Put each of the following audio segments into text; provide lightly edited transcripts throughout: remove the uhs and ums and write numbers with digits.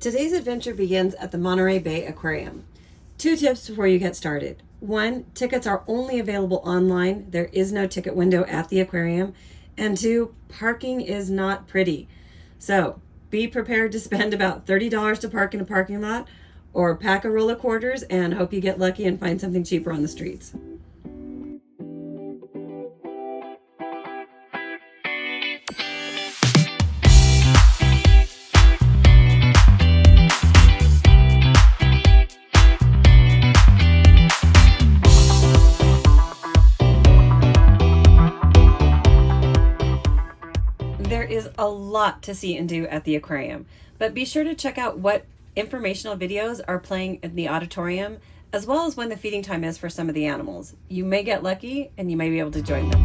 Today's adventure begins at the Monterey Bay Aquarium. 2 tips before you get started. 1, tickets are only available online. There is no ticket window at the aquarium. And 2, parking is not pretty. So be prepared to spend about $30 to park in a parking lot, or pack a roll of quarters and hope you get lucky and find something cheaper on the streets. There is a lot to see and do at the aquarium, but be sure to check out what informational videos are playing in the auditorium, as well as when the feeding time is for some of the animals. You may get lucky and you may be able to join them.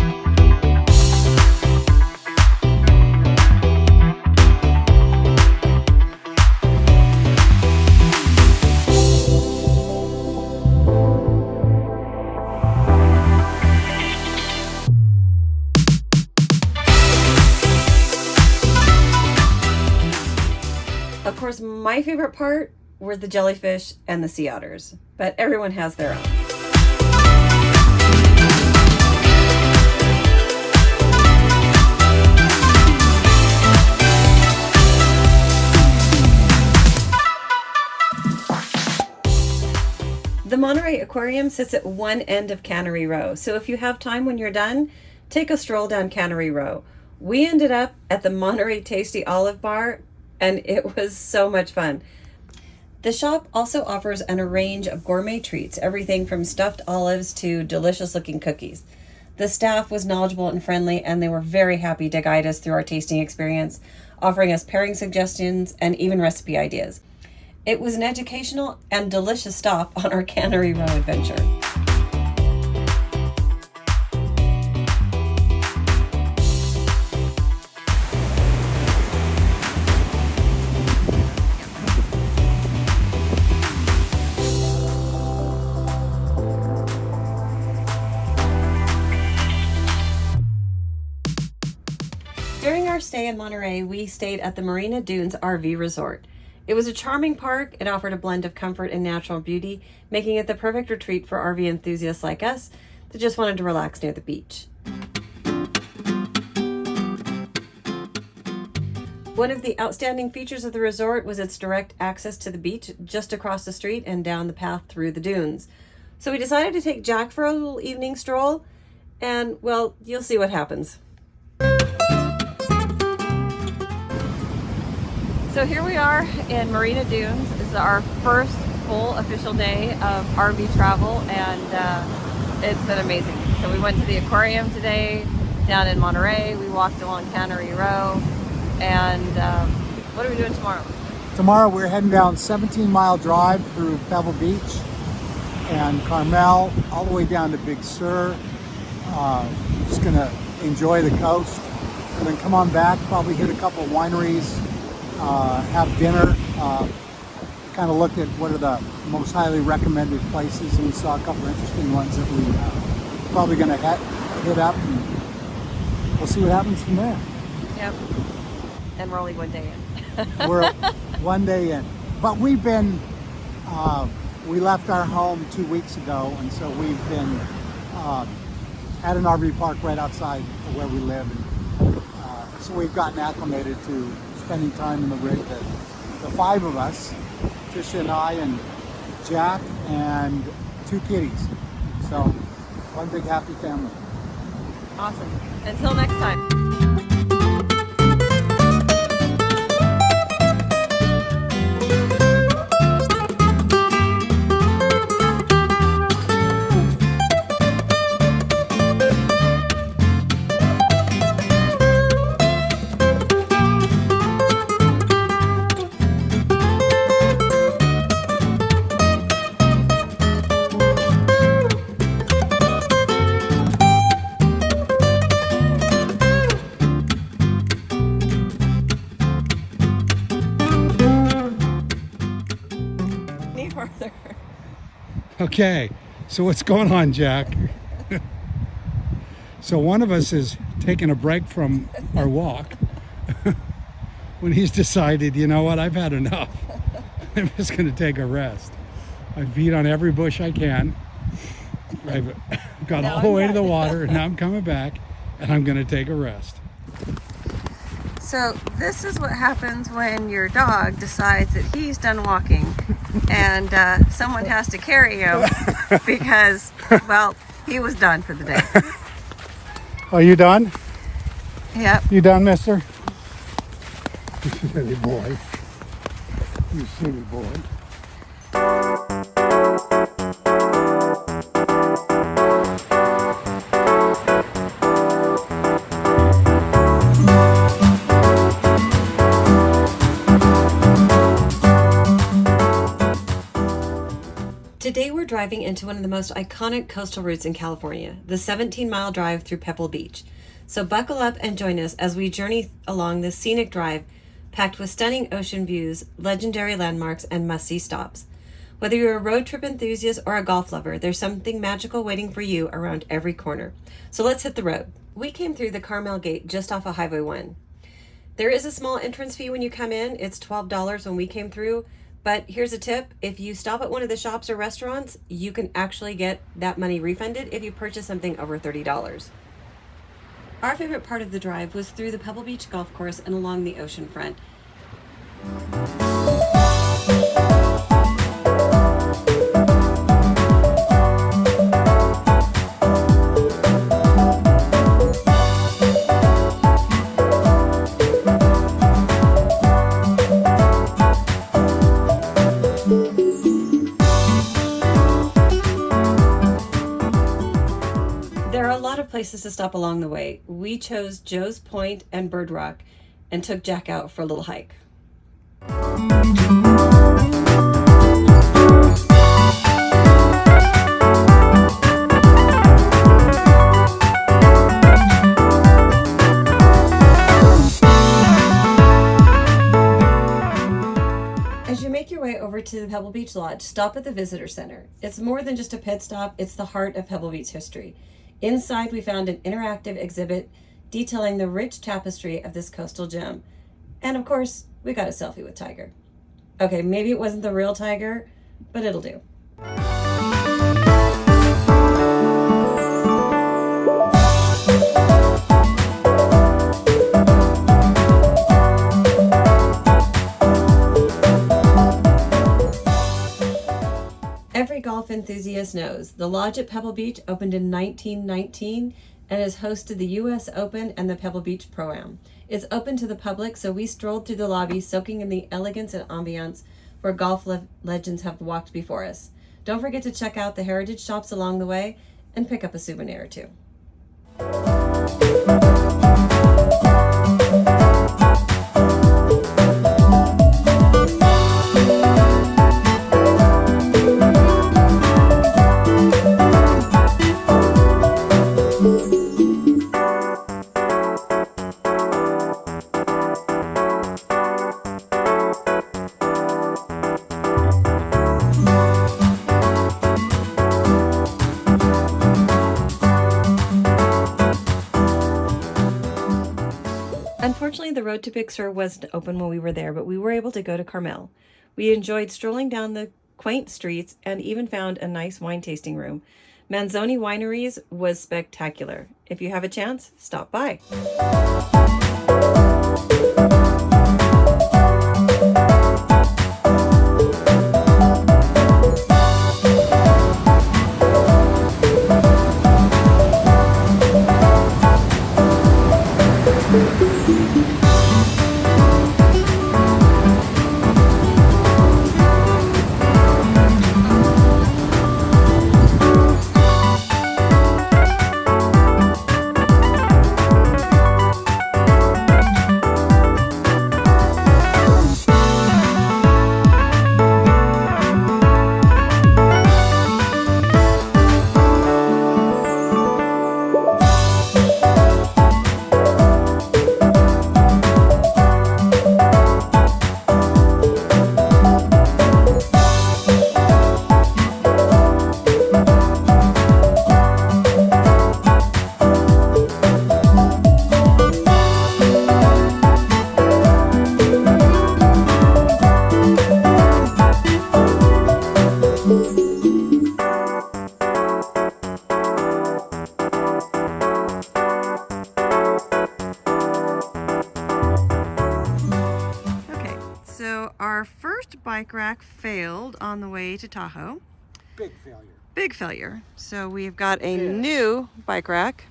Of course, my favorite part were the jellyfish and the sea otters, but everyone has their own. The Monterey Aquarium sits at one end of Cannery Row, so if you have time when you're done, take a stroll down Cannery Row. We ended up at the Monterey Tasty Olive Bar, and it was so much fun. The shop also offers a range of gourmet treats, everything from stuffed olives to delicious looking cookies. The staff was knowledgeable and friendly, and they were very happy to guide us through our tasting experience, offering us pairing suggestions and even recipe ideas. It was an educational and delicious stop on our Cannery Row adventure. During our stay in Monterey, we stayed at the Marina Dunes RV resort. It was a charming park. It offered a blend of comfort and natural beauty, making it the perfect retreat for RV enthusiasts like us that just wanted to relax near the beach. One of the outstanding features of the resort was its direct access to the beach just across the street and down the path through the dunes. So we decided to take Jack for a little evening stroll, and well, you'll see what happens. So here we are in Marina Dunes. This is our first full official day of RV travel, and it's been amazing. So we went to the aquarium today down in Monterey. We walked along Cannery Row, and what are we doing tomorrow? Tomorrow we're heading down 17-mile drive through Pebble Beach and Carmel all the way down to Big Sur. Just gonna enjoy the coast and then come on back, probably hit a couple of wineries, have dinner, kind of looked at what are the most highly recommended places, and we saw a couple of interesting ones that we probably going to hit up, and we'll see what happens from there. Yep. And we're only one day in. We're one day in. But we've been, we left our home 2 weeks ago, and so we've been at an RV park right outside of where we live. And, so we've gotten acclimated to spending time in the rig, the 5 of us, Tricia and I and Jack and 2 kitties. So one big happy family. Awesome. Until next time. Okay, so what's going on, Jack? So one of us is taking a break from our walk when he's decided, you know what, I've had enough. I'm just going to take a rest. I've beat on every bush I can. I've got all the way to the water, and now I'm coming back, and I'm going to take a rest. So this is what happens when your dog decides that he's done walking and someone has to carry him because, well, he was done for the day. Are you done? Yep. You done, mister? You silly boy. You silly boy. Today we're driving into one of the most iconic coastal routes in California, the 17-mile drive through Pebble Beach. So buckle up and join us as we journey along this scenic drive packed with stunning ocean views, legendary landmarks, and must-see stops. Whether you're a road trip enthusiast or a golf lover, there's something magical waiting for you around every corner. So let's hit the road. We came through the Carmel gate just off of Highway 1. There is a small entrance fee when you come in. It's $12 when we came through. But here's a tip. If you stop at one of the shops or restaurants, you can actually get that money refunded if you purchase something over $30. Our favorite part of the drive was through the Pebble Beach golf course and along the ocean front. Places to stop along the way. We chose Joe's Point and Bird Rock and took Jack out for a little hike. As you make your way over to the Pebble Beach Lodge, stop at the Visitor Center. It's more than just a pit stop, it's the heart of Pebble Beach history. Inside, we found an interactive exhibit detailing the rich tapestry of this coastal gem. And of course, we got a selfie with Tiger. Okay, maybe it wasn't the real Tiger, but it'll do. Every golf enthusiast knows the Lodge at Pebble Beach opened in 1919 and has hosted the U.S. Open and the Pebble Beach Pro-Am. It's open to the public, so we strolled through the lobby, soaking in the elegance and ambiance where golf legends have walked before us. Don't forget to check out the heritage shops along the way and pick up a souvenir or two. Unfortunately, the road to Big Sur wasn't open when we were there, but we were able to go to Carmel. We enjoyed strolling down the quaint streets and even found a nice wine tasting room. Manzoni Wineries was spectacular. If you have a chance, stop by. bike rack failed on the way to Tahoe. Big failure. Big failure. So we've got a new bike rack.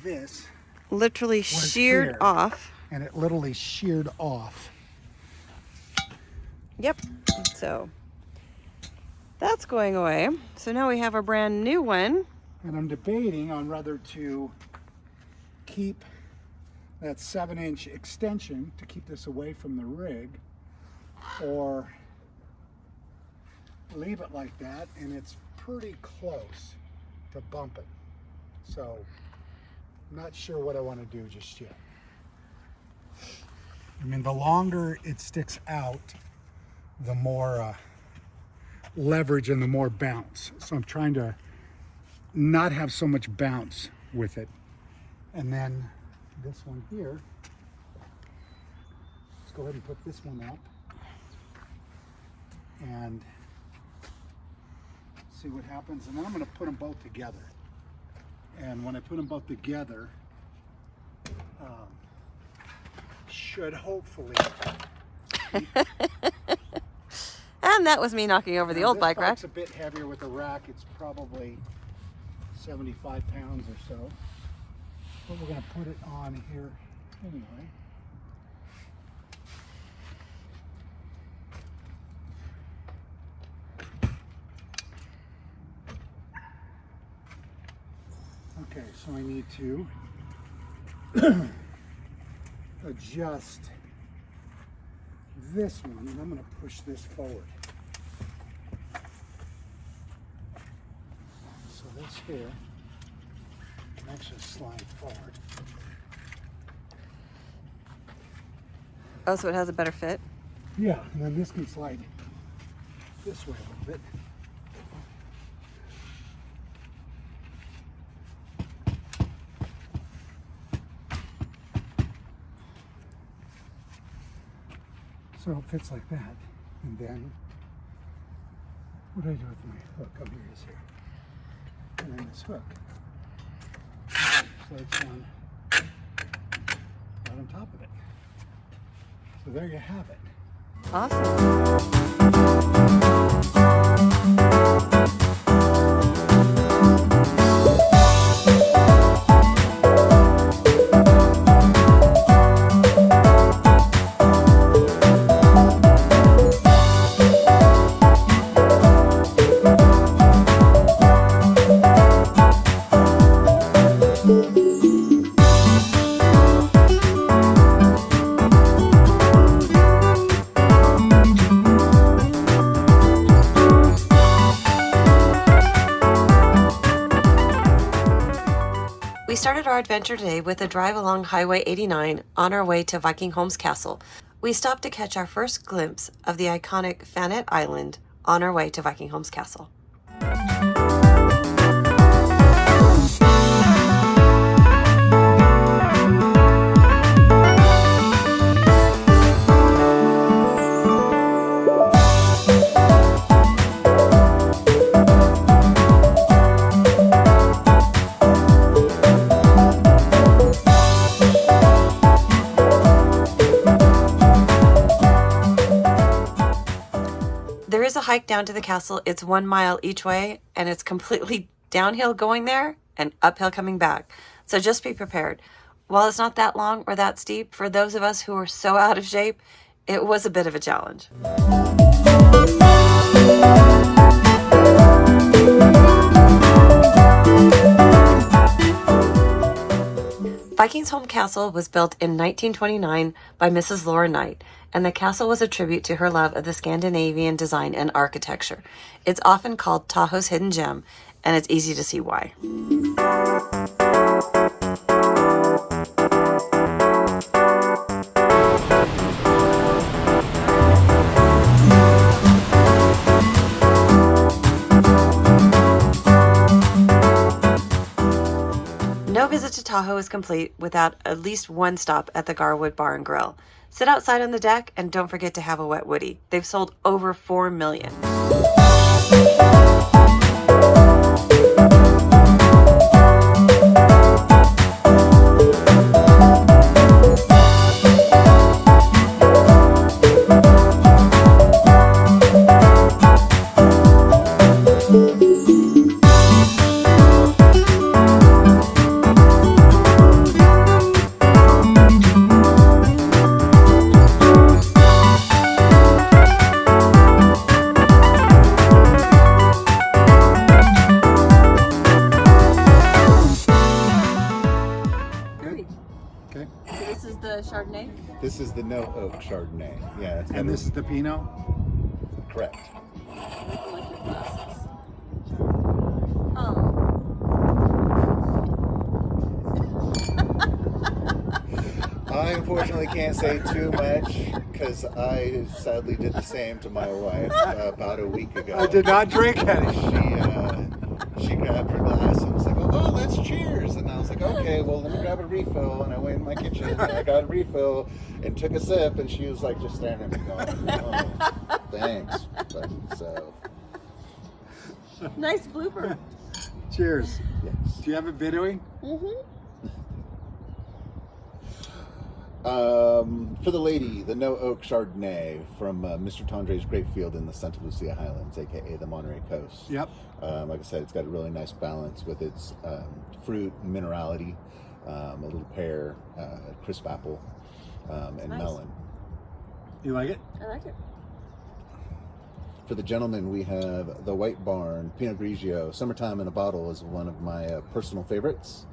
This literally sheared here, off. And it literally sheared off. Yep. So that's going away. So now we have a brand new one. And I'm debating on whether to keep that 7-inch extension to keep this away from the rig, or leave it like that, and it's pretty close to bumping. So I'm not sure what I want to do just yet. I mean, the longer it sticks out, the more leverage and the more bounce. So I'm trying to not have so much bounce with it. And then this one here, let's go ahead and put this one up and see what happens. And then I'm going to put them both together. And when I put them both together, should hopefully and that was me knocking over the old bike rack. It's a bit heavier with the rack. It's probably 75 pounds or so. But we're going to put it on here anyway. Okay, so I need to adjust this one, and I'm going to push this forward. So this here can actually slide forward. Oh, so it has a better fit? Yeah, and then this can slide this way a little bit. So it fits like that, and then what do I do with my hook? Oh, here it is here. And then this hook. So it's on right on top of it. So there you have it. Awesome. We started our adventure today with a drive along Highway 89 on our way to Viking Holmes Castle. We stopped to catch our first glimpse of the iconic Fanet Island on our way to Viking Holmes Castle. There is a hike down to the castle. It's 1 mile each way, and it's completely downhill going there and uphill coming back. So just be prepared. While it's not that long or that steep, for those of us who are so out of shape, it was a bit of a challenge. Viking's Home Castle was built in 1929 by Mrs. Laura Knight, and the castle was a tribute to her love of the Scandinavian design and architecture. It's often called Tahoe's hidden gem, and it's easy to see why. No visit to Tahoe is complete without at least one stop at the Garwood Bar and Grill. Sit outside on the deck and don't forget to have a wet woody. They've sold over 4 million. This is the no oak Chardonnay. Yeah, it's And this is the Pinot? correct. I like your glasses. Oh. I unfortunately can't say too much because I sadly did the same to my wife about a week ago. I did not drink any. She grabbed her glass and was like, "Oh, let's cheers!" And I was like, "Okay, well, let me grab a refill." And I went in my kitchen and I got a refill and took a sip, and she was like just staring at me, going, "Oh, thanks." But so, Nice blooper. Cheers. yes. Do you have it videoing? Mm-hmm. For the lady, the no oak Chardonnay from Mr. Tandre's grapefield in the Santa Lucia Highlands, aka the Monterey Coast. Yep. Like I said, it's got a really nice balance with its fruit, minerality, a little pear, crisp apple, and Nice. melon. You like it? I like it. For the gentleman, we have the White Barn Pinot Grigio. Summertime in a bottle is one of my personal favorites.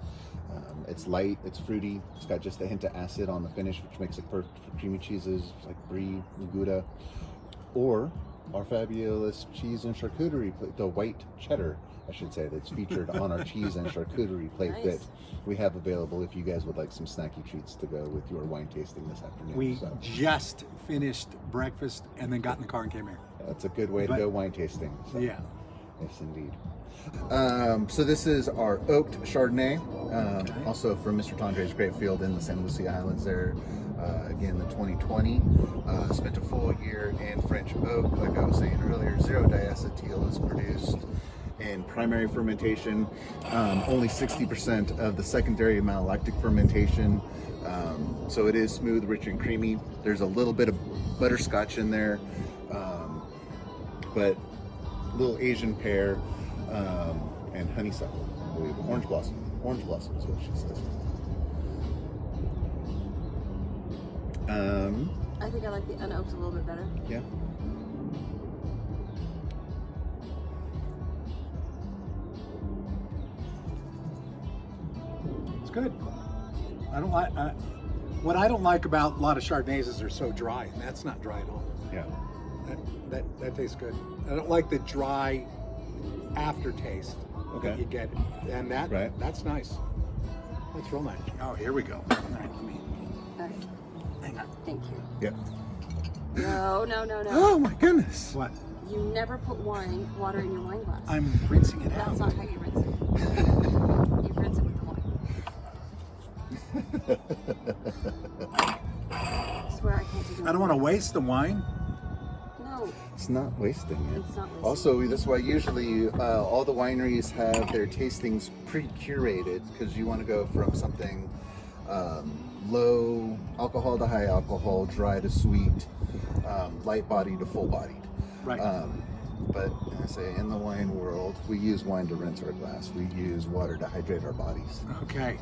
It's light, it's fruity, it's got just a hint of acid on the finish, which makes it perfect for creamy cheeses like brie, Gouda, or our fabulous cheese and charcuterie plate, the white cheddar, I should say, that's featured on our cheese and charcuterie plate Nice. that we have available if you guys would like some snacky treats to go with your wine tasting this afternoon. We So just finished breakfast and then got in the car and came here. that's a good way to But- go wine tasting. So. Yeah. Yes, indeed. So this is our oaked Chardonnay, also from Mr. Tandre's grapefield in the Santa Lucia Highlands there. Again, the 2020. Spent a full year in French oak. Like I was saying earlier, 0 diacetyl is produced in primary fermentation. Only 60% of the secondary malolactic fermentation. So it is smooth, rich, and creamy. There's a little bit of butterscotch in there, but little Asian pear, and honeysuckle. I believe orange blossom. Orange blossom is what she says. I think I like the unoaked a little bit better. Yeah. It's good. I don't like what I don't like about a lot of Chardonnays is they're so dry, and that's not dry at all. Yeah. That tastes good. I don't like the dry aftertaste Okay. that you get, and that's nice. That's real nice. Oh, here we go. All right, let me. All right. Hang on. Thank you. Yeah. No, no, no, no. Oh my goodness. What? You never put water in your wine glass. I'm rinsing it That's out. not how you rinse it. You rinse it with the wine. I swear I can't do that. I don't want to waste the wine. No, It's not wasting it. it's not wasting. Also, that's why usually all the wineries have their tastings pre-curated because you want to go from something low alcohol to high alcohol, dry to sweet, light bodied to full bodied. Right. But I say in the wine world, we use wine to rinse our glass. We use water to hydrate our bodies. Okay.